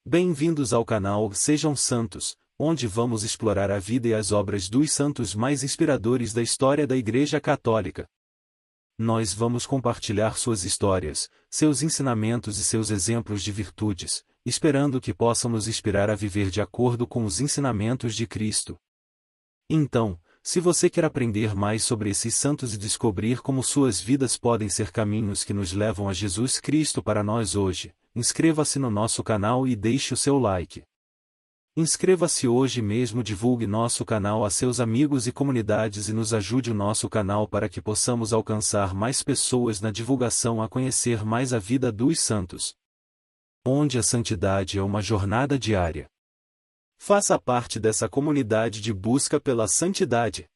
Bem-vindos ao canal Sejam Santos, onde vamos explorar a vida e as obras dos santos mais inspiradores da história da Igreja Católica. Nós vamos compartilhar suas histórias, seus ensinamentos e seus exemplos de virtudes, esperando que possam nos inspirar a viver de acordo com os ensinamentos de Cristo. Então, se você quer aprender mais sobre esses santos e descobrir como suas vidas podem ser caminhos que nos levam a Jesus Cristo para nós hoje, inscreva-se no nosso canal e deixe o seu like. Inscreva-se hoje mesmo, divulgue nosso canal a seus amigos e comunidades e nos ajude o nosso canal para que possamos alcançar mais pessoas na divulgação a conhecer mais a vida dos santos. Onde a santidade é uma jornada diária. Faça parte dessa comunidade de busca pela santidade.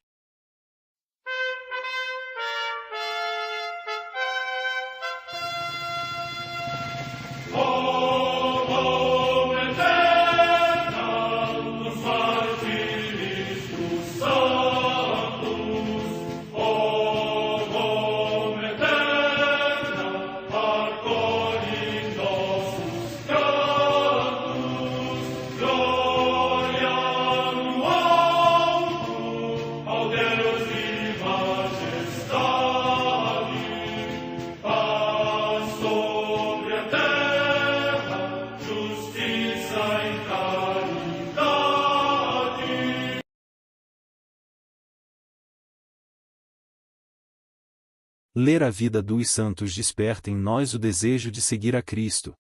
Ler a vida dos santos desperta em nós o desejo de seguir a Cristo.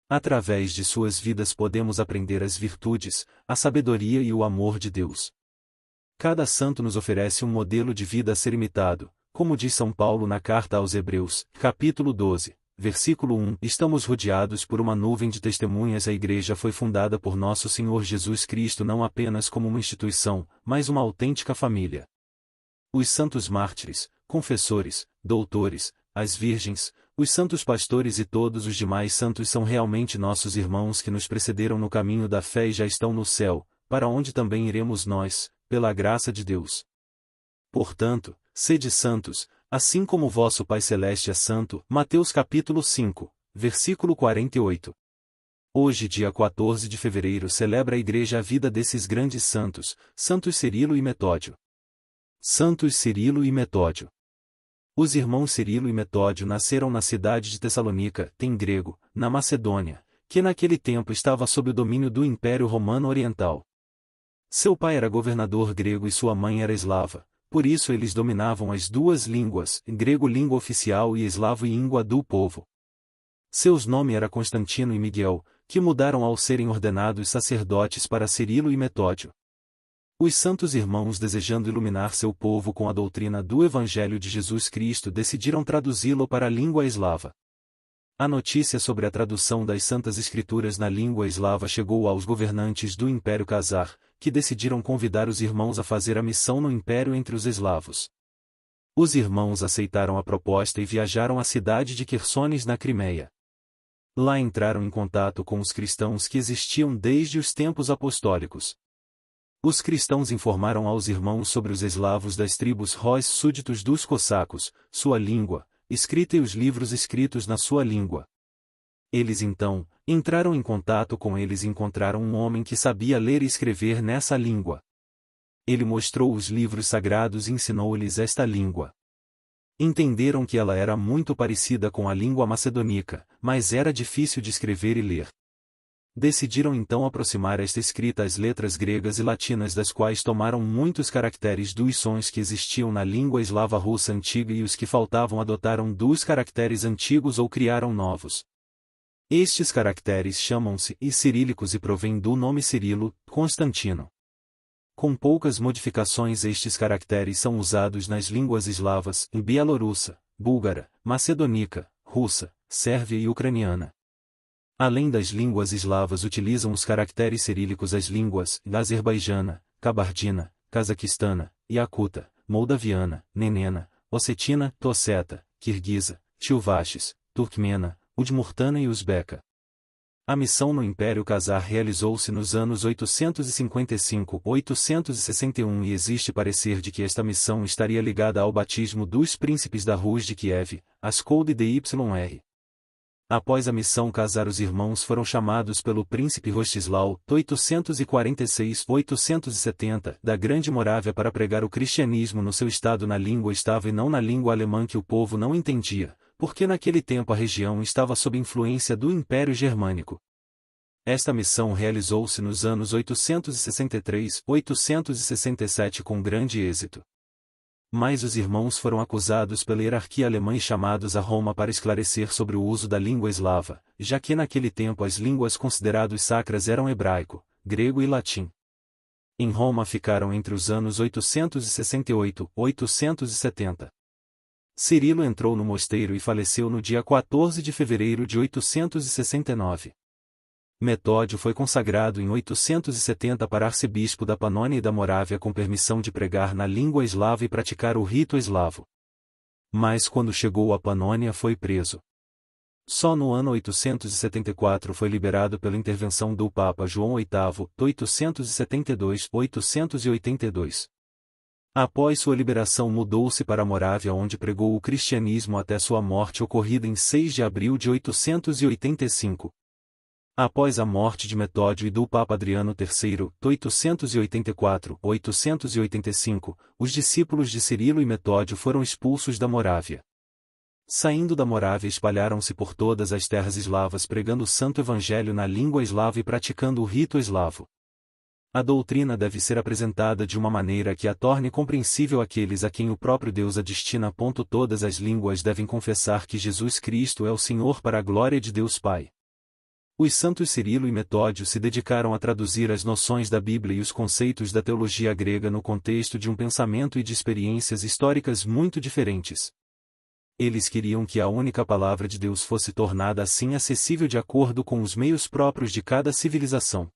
Através de suas vidas podemos aprender as virtudes, a sabedoria e o amor de Deus. Cada santo nos oferece um modelo de vida a ser imitado, como diz São Paulo na carta aos Hebreus, capítulo 12, versículo 1. Estamos rodeados por uma nuvem de testemunhas. A Igreja foi fundada por nosso Senhor Jesus Cristo não apenas como uma instituição, mas uma autêntica família. Os santos mártires, confessores, doutores, as virgens, os santos pastores e todos os demais santos são realmente nossos irmãos que nos precederam no caminho da fé e já estão no céu, para onde também iremos nós, pela graça de Deus. Portanto, sede santos, assim como vosso Pai Celeste é santo. Mateus capítulo 5, versículo 48. Hoje, dia 14 de fevereiro, celebra a Igreja a vida desses grandes santos, Santos Cirilo e Metódio. Santos Cirilo e Metódio. Os irmãos Cirilo e Metódio nasceram na cidade de Tessalônica, em grego, na Macedônia, que naquele tempo estava sob o domínio do Império Romano Oriental. Seu pai era governador grego e sua mãe era eslava, por isso eles dominavam as duas línguas, grego língua oficial e eslavo língua do povo. Seus nomes eram Constantino e Miguel, que mudaram ao serem ordenados sacerdotes para Cirilo e Metódio. Os santos irmãos, desejando iluminar seu povo com a doutrina do Evangelho de Jesus Cristo, decidiram traduzi-lo para a língua eslava. A notícia sobre a tradução das Santas Escrituras na língua eslava chegou aos governantes do Império Khazar, que decidiram convidar os irmãos a fazer a missão no Império entre os eslavos. Os irmãos aceitaram a proposta e viajaram à cidade de Quersones na Crimeia. Lá entraram em contato com os cristãos que existiam desde os tempos apostólicos. Os cristãos informaram aos irmãos sobre os eslavos das tribos Rós, súditos dos cossacos, sua língua, escrita e os livros escritos na sua língua. Eles então entraram em contato com eles e encontraram um homem que sabia ler e escrever nessa língua. Ele mostrou os livros sagrados e ensinou-lhes esta língua. Entenderam que ela era muito parecida com a língua macedônica, mas era difícil de escrever e ler. Decidiram então aproximar esta escrita às letras gregas e latinas, das quais tomaram muitos caracteres dos sons que existiam na língua eslava russa antiga e os que faltavam adotaram dos caracteres antigos ou criaram novos. Estes caracteres chamam-se cirílicos e provêm do nome Cirilo, Constantino. Com poucas modificações, estes caracteres são usados nas línguas eslavas, em bielorrussa, búlgara, macedônica, russa, sérvia e ucraniana. Além das línguas eslavas, utilizam os caracteres cirílicos as línguas azerbaijana, cabardina, cazaquistana, iacuta, moldaviana, nenena, ossetina, tosseta, kirguisa, chuvashes, turkmena, udmurtana e uzbeca. A missão no Império Khazar realizou-se nos anos 855-861 e existe parecer de que esta missão estaria ligada ao batismo dos príncipes da Rus de Kiev, Askold e Dyr. Após a missão casar, os irmãos foram chamados pelo príncipe Rostislau, 846-870, da Grande Morávia para pregar o cristianismo no seu estado na língua estava e não na língua alemã que o povo não entendia, porque naquele tempo a região estava sob influência do Império Germânico. Esta missão realizou-se nos anos 863-867 com grande êxito. Mas os irmãos foram acusados pela hierarquia alemã e chamados a Roma para esclarecer sobre o uso da língua eslava, já que naquele tempo as línguas consideradas sacras eram hebraico, grego e latim. Em Roma ficaram entre os anos 868 e 870. Cirilo entrou no mosteiro e faleceu no dia 14 de fevereiro de 869. Metódio foi consagrado em 870 para arcebispo da Panônia e da Morávia com permissão de pregar na língua eslava e praticar o rito eslavo. Mas quando chegou à Panônia foi preso. Só no ano 874 foi liberado pela intervenção do Papa João VIII, 872-882. Após sua liberação mudou-se para a Morávia, onde pregou o cristianismo até sua morte ocorrida em 6 de abril de 885. Após a morte de Metódio e do Papa Adriano III, 884-885, os discípulos de Cirilo e Metódio foram expulsos da Morávia. Saindo da Morávia espalharam-se por todas as terras eslavas pregando o santo evangelho na língua eslava e praticando o rito eslavo. A doutrina deve ser apresentada de uma maneira que a torne compreensível àqueles a quem o próprio Deus a destina. Todas as línguas devem confessar que Jesus Cristo é o Senhor para a glória de Deus Pai. Os santos Cirilo e Metódio se dedicaram a traduzir as noções da Bíblia e os conceitos da teologia grega no contexto de um pensamento e de experiências históricas muito diferentes. Eles queriam que a única palavra de Deus fosse tornada assim acessível de acordo com os meios próprios de cada civilização.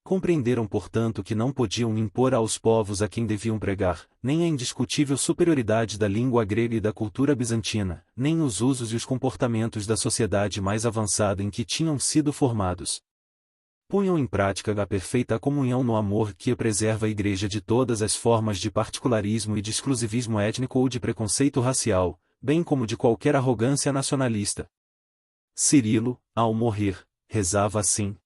Compreenderam, portanto, que não podiam impor aos povos a quem deviam pregar, nem a indiscutível superioridade da língua grega e da cultura bizantina, nem os usos e os comportamentos da sociedade mais avançada em que tinham sido formados. Punham em prática a perfeita comunhão no amor que preserva a Igreja de todas as formas de particularismo e de exclusivismo étnico ou de preconceito racial, bem como de qualquer arrogância nacionalista. Cirilo, ao morrer, rezava assim: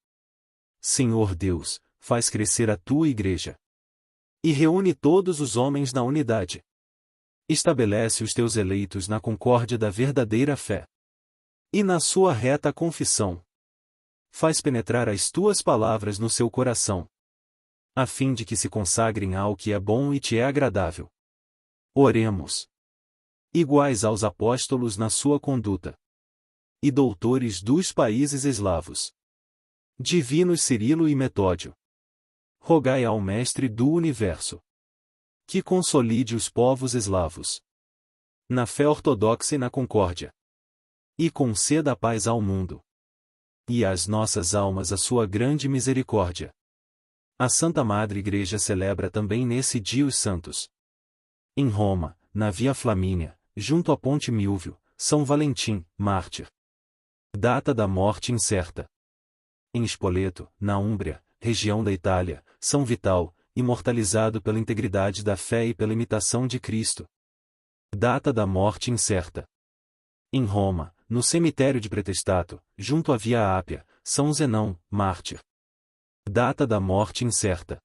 Senhor Deus, faz crescer a tua Igreja. E reúne todos os homens na unidade. Estabelece os teus eleitos na concórdia da verdadeira fé. E na sua reta confissão. Faz penetrar as tuas palavras no seu coração, a fim de que se consagrem ao que é bom e te é agradável. Oremos. Iguais aos apóstolos na sua conduta. E doutores dos países eslavos. Divinos Cirilo e Metódio. Rogai ao Mestre do Universo que consolide os povos eslavos na fé ortodoxa e na concórdia, e conceda a paz ao mundo e às nossas almas a sua grande misericórdia. A Santa Madre Igreja celebra também nesse dia os santos. Em Roma, na Via Flamínia, junto à Ponte Milvio, São Valentim, mártir. Data da morte incerta. Em Spoleto, na Úmbria, região da Itália, São Vital, imortalizado pela integridade da fé e pela imitação de Cristo. Data da morte incerta. Em Roma, no cemitério de Pretestato, junto à Via Ápia, São Zenão, mártir. Data da morte incerta.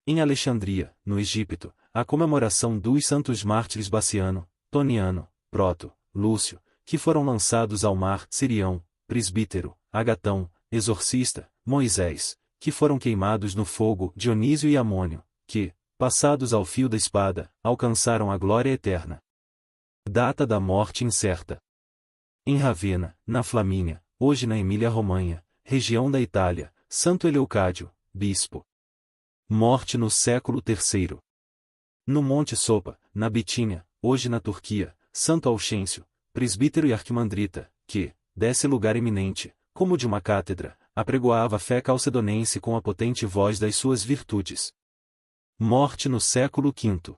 Em Alexandria, no Egito, a comemoração dos santos mártires Baciano, Toniano, Proto, Lúcio, que foram lançados ao mar, Sirião, Presbítero, Agatão, Exorcista, Moisés, que foram queimados no fogo, Dionísio e Amônio, que, passados ao fio da espada, alcançaram a glória eterna. Data da morte incerta. Em Ravenna, na Flamínia, hoje na Emília-Romanha, região da Itália, Santo Eleucádio, bispo. Morte no século III. No Monte Sopa, na Bitínia, hoje na Turquia, Santo Auxêncio, presbítero e arquimandrita, que, desse lugar eminente, como de uma cátedra, apregoava a fé calcedonense com a potente voz das suas virtudes. Morte no século V.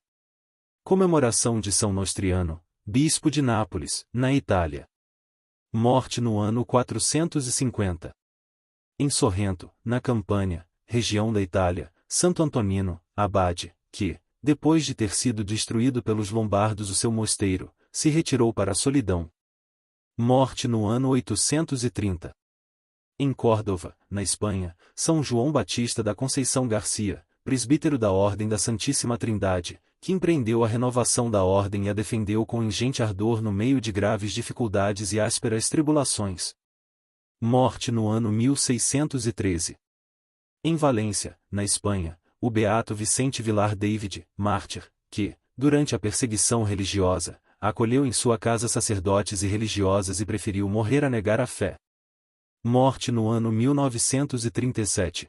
Comemoração de São Nostriano, bispo de Nápoles, na Itália. Morte no ano 450. Em Sorrento, na Campânia, região da Itália, Santo Antonino, abade, que, depois de ter sido destruído pelos lombardos o seu mosteiro, se retirou para a solidão. Morte no ano 830. Em Córdoba, na Espanha, São João Batista da Conceição Garcia, presbítero da Ordem da Santíssima Trindade, que empreendeu a renovação da ordem e a defendeu com ingente ardor no meio de graves dificuldades e ásperas tribulações. Morte no ano 1613. Em Valência, na Espanha, o beato Vicente Vilar David, mártir, que, durante a perseguição religiosa, acolheu em sua casa sacerdotes e religiosas e preferiu morrer a negar a fé. Morte no ano 1937.